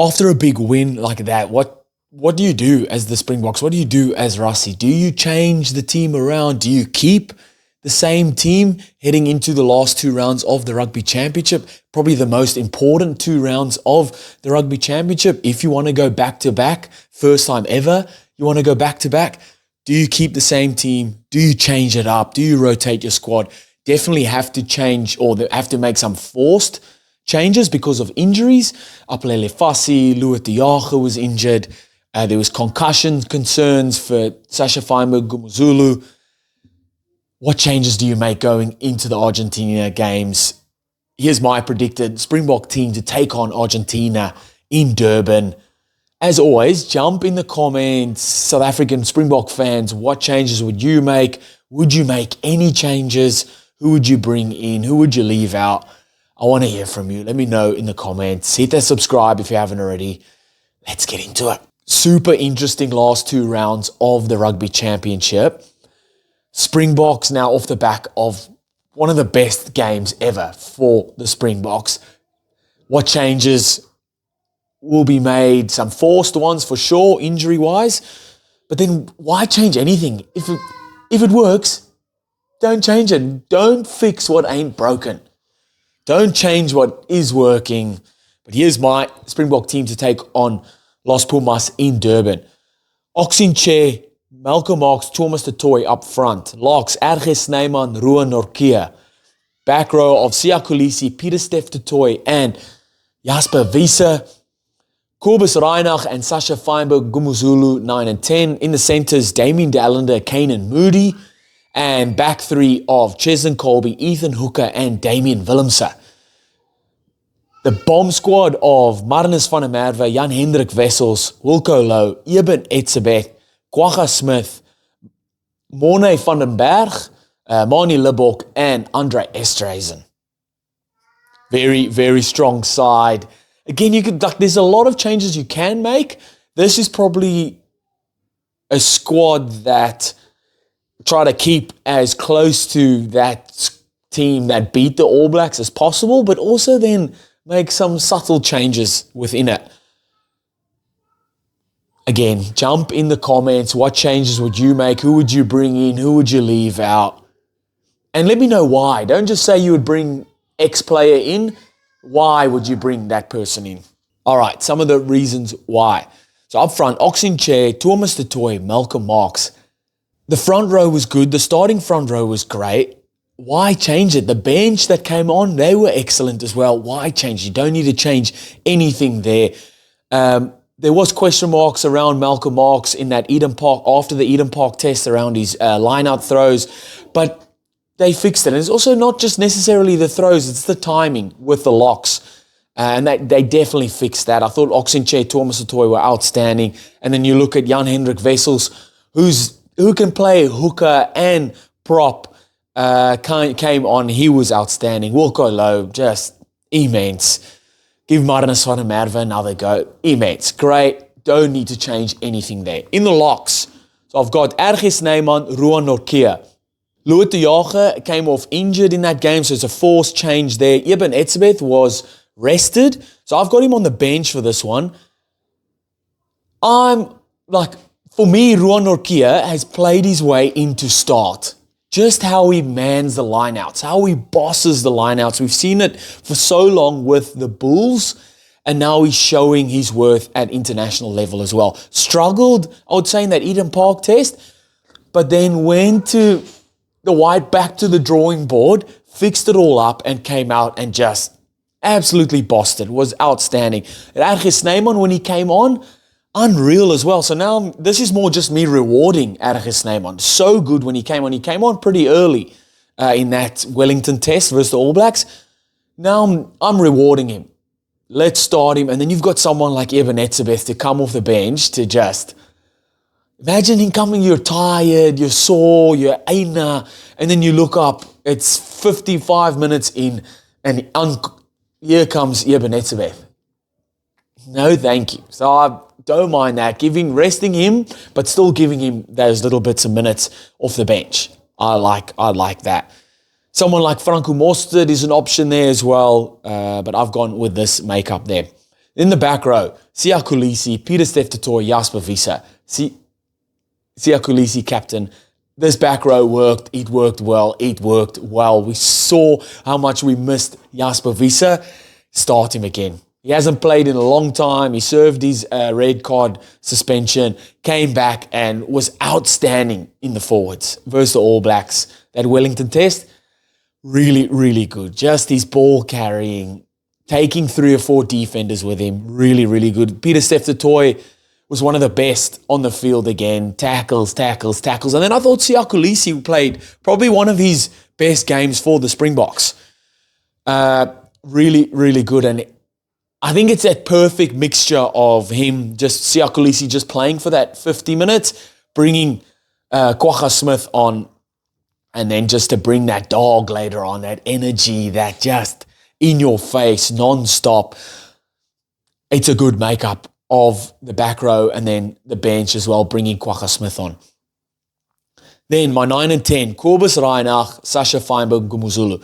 After a big win like that, what do you do as the Springboks? What do you do as Rassie? Do you change the team around? Do you keep the same team heading into the last 2 rounds of the Rugby Championship? Probably the most important 2 rounds of the Rugby Championship. If you want to go back-to-back, first time ever, you want to go back-to-back, do you keep the same team? Do you change it up? Do you rotate your squad? Definitely have to change, or have to make some forced changes because of injuries. Apelele Fassi, Louis Diago was injured. There was concussion concerns for sacha-feinberg, Gumuzulu. What changes do you make going into the Argentina games? Here's my predicted Springbok team to take on Argentina in Durban. As always, jump in the comments, South African Springbok fans. What changes would you make? Would you make any changes? Who would you bring in? Who would you leave out? I want to hear from you. Let me know in the comments. Hit that subscribe if you haven't already. Let's get into it. Super interesting last 2 rounds of the Rugby Championship. Springboks now off the back of one of the best games ever for the Springboks. What changes will be made? Some forced ones for sure, injury-wise. But then why change anything? If it works, don't change it. Don't fix what ain't broken. Don't change what is working. But here's my Springbok team to take on Los Pumas in Durban. Oxenchair, Malcolm Marx, Thomas de Toy up front. Locks, Erge Snyman, Ruan Norkia. Back row of Sia Kolisi, Peter Steph de Toy, and Jasper Wiese. Kobus Reinach and sacha-feinberg, Gumuzulu, 9 and 10. In the centres, Damien Dallander, Kane and Moody. And back 3 of Cheslin Colby, Ethan Hooker, and Damian Willemse. The bomb squad of Marnus van der Merwe, Jan-Hendrik Wessels, Wilco Louw, Eben Etzebeth, Kwagga Smith, Morne van den Berg, Mani Libbok, and Andre Esterhuizen. Very, very strong side. Again, there's a lot of changes you can make. This is probably a squad that try to keep as close to that team that beat the All Blacks as possible, but also then make some subtle changes within it. Again, jump in the comments. What changes would you make? Who would you bring in? Who would you leave out? And let me know why. Don't just say you would bring X player in. Why would you bring that person in? All right, some of the reasons why. So up front, Oxenchair, Thomas de Toy, Malcolm Marx. The front row was good. The starting front row was great. Why change it? The bench that came on, they were excellent as well. Why change? You don't need to change anything there. There was question marks around Malcolm Marx in that Eden Park, after the Eden Park test around his line-out throws, but they fixed it. And it's also not just necessarily the throws, it's the timing with the locks. And they definitely fixed that. I thought Oxenchair, Thomas de Toy were outstanding. And then you look at Jan-Hendrik Wessels, who can play hooker and prop, came on. He was outstanding. Wilco Louw, just immense. Give Marnus van der Merwe another go. Immense. Great. Don't need to change anything there. In the locks, so I've got Erge Snyman, Ruan Norkia. Louis Diago came off injured in that game, so it's a forced change there. Eben Etzebeth was rested, so I've got him on the bench for this one. For me, Ruan Norkia has played his way into start. Just how he mans the lineouts, how he bosses the lineouts. We've seen it for so long with the Bulls, and now he's showing his worth at international level as well. Struggled, I would say, in that Eden Park test, but then went to the white, back to the drawing board, fixed it all up, and came out and just absolutely bossed it. Was outstanding. Erge Snyman, when he came on, unreal as well. So now this is more just me rewarding Erge Snyman. So good when he came on. He came on pretty early in that Wellington test versus the All Blacks. Now I'm rewarding him. Let's start him. And then you've got someone like Eben Etzebeth to come off the bench to just... Imagine him coming, you're tired, you're sore, you're aina, and then you look up, it's 55 minutes in, and here comes Eben Etzebeth. No, thank you. So I don't mind that. Resting him, but still giving him those little bits of minutes off the bench. I like that. Someone like Franco Mostert is an option there as well, but I've gone with this makeup there. In the back row, Siya Kolisi, Peter Steph-Totoy, Jasper Wiese. Siya Kolisi, captain. This back row worked. It worked well. We saw how much we missed Jasper Wiese. Start him again. He hasn't played in a long time. He served his red card suspension, came back and was outstanding in the forwards versus the All Blacks. That Wellington test, really, really good. Just his ball carrying, taking 3 or 4 defenders with him, really, really good. Peter Steph-Totoy was one of the best on the field again. Tackles. And then I thought Siya Kolisi played probably one of his best games for the Springboks. Really, really good. And I think it's that perfect mixture of him, just Siya Kolisi just playing for that 50 minutes, bringing Kwagga Smith on, and then just to bring that dog later on, that energy, that just in your face, non-stop. It's a good makeup of the back row and then the bench as well, bringing Kwagga Smith on. Then my 9 and 10, Kobus Reinach, sacha-feinberg, Gumuzulu.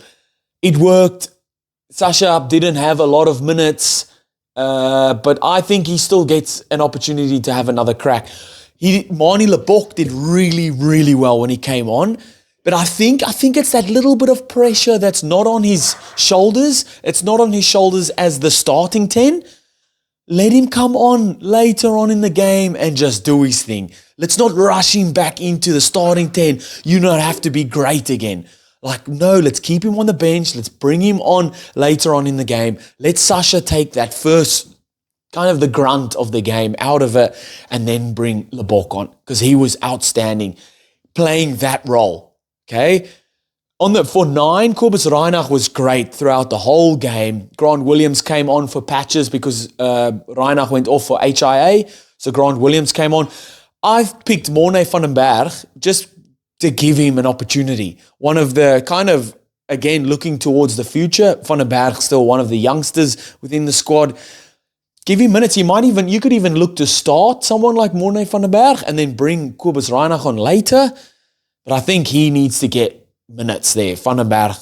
It worked. Sacha didn't have a lot of minutes, but I think he still gets an opportunity to have another crack. Manie Libbok did really, really well when he came on, but I think it's that little bit of pressure that's not on his shoulders. It's not on his shoulders as the starting 10. Let him come on later on in the game and just do his thing. Let's not rush him back into the starting 10. You don't have to be great again. Like, no, let's keep him on the bench. Let's bring him on later on in the game. Let Sacha take that first, kind of the grunt of the game out of it, and then bring Libbok on, because he was outstanding playing that role, okay? For 9, Kobus Reinach was great throughout the whole game. Grant Williams came on for patches because Reinach went off for HIA, so Grant Williams came on. I've picked Morne van den Berg just to give him an opportunity. One of the kind of, again, looking towards the future. Van den Berg still one of the youngsters within the squad. Give him minutes. You could even look to start someone like Morne van den Berg and then bring Kobus Reinach on later. But I think he needs to get minutes there. Van den Berg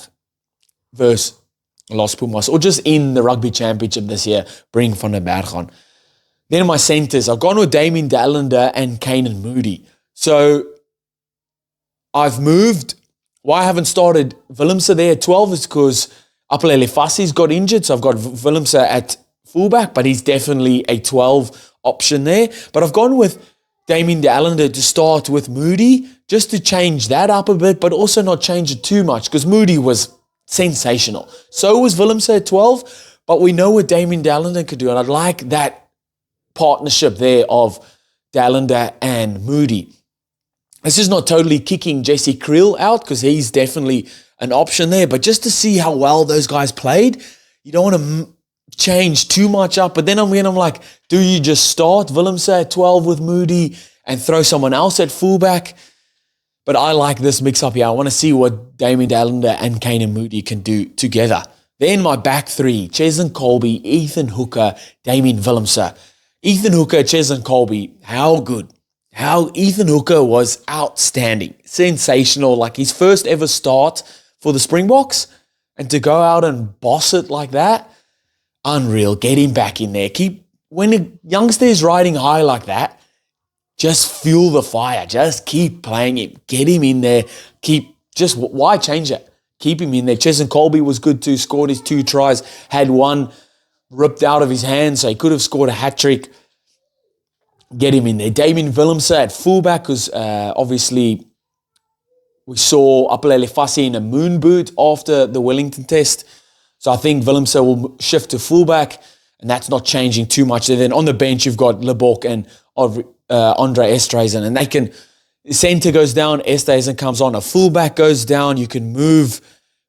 versus Los Pumas, or just in the Rugby Championship this year, bring Van den Berg on. Then in my centres, I've gone with Damien de Allende and Kainan Moodie. So I've moved. Why I haven't started Willemse there at 12 is because Apelele Fassi's got injured, so I've got Willemse at fullback, but he's definitely a 12 option there. But I've gone with Damien de Allende to start with Moodie, just to change that up a bit, but also not change it too much, because Moodie was sensational. So was Willemse at 12, but we know what Damien de Allende could do, and I'd like that partnership there of de Allende and Moodie. This is not totally kicking Jesse Creel out, because he's definitely an option there, but just to see how well those guys played, you don't want to change too much up. But then I'm like, do you just start Willemse at 12 with Moodie and throw someone else at fullback? But I like this mix-up here. I want to see what Damien de Allende and Kainan Moodie can do together. Then my back 3, Cheslin Kolbe, Ethan Hooker, Damien Willemse. Ethan Hooker, Cheslin Kolbe, how good? How Ethan Hooker was outstanding, sensational, like his first ever start for the Springboks, and to go out and boss it like that, unreal. Get him back in there. When a youngster is riding high like that, just fuel the fire. Just keep playing him. Get him in there. Why change it? Keep him in there. Cheslin Kolbe was good too, scored his 2 tries, had one ripped out of his hand, so he could have scored a hat-trick. Get him in there. Damien Willemse at fullback, because obviously we saw Apelele Fassi in a moon boot after the Wellington test. So I think Willemse will shift to fullback, and that's not changing too much. And then on the bench, you've got Libbok and Andre Estreisen, and they can, centre goes down, Estreisen comes on, a fullback goes down, you can move,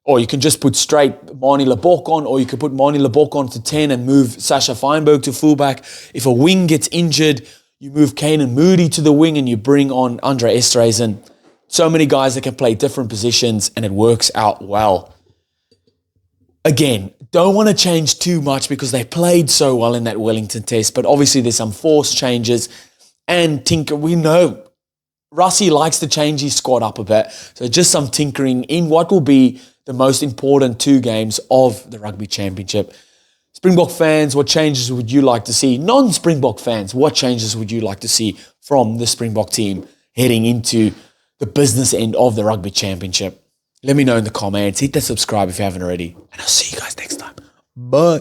or you can just put straight Manie Libbok on, or you could put Manie Libbok on to 10 and move sacha-feinberg to fullback. If a wing gets injured, you move Kainan Moodie to the wing and you bring on Andre Estreisen. So many guys that can play different positions, and it works out well. Again, don't want to change too much because they played so well in that Wellington test, but obviously there's some forced changes and tinker. We know Rassie likes to change his squad up a bit, so just some tinkering in what will be the most important 2 games of the Rugby Championship. Springbok fans, what changes would you like to see? Non-Springbok fans, what changes would you like to see from the Springbok team heading into the business end of the Rugby Championship? Let me know in the comments. Hit that subscribe if you haven't already. And I'll see you guys next time. Bye.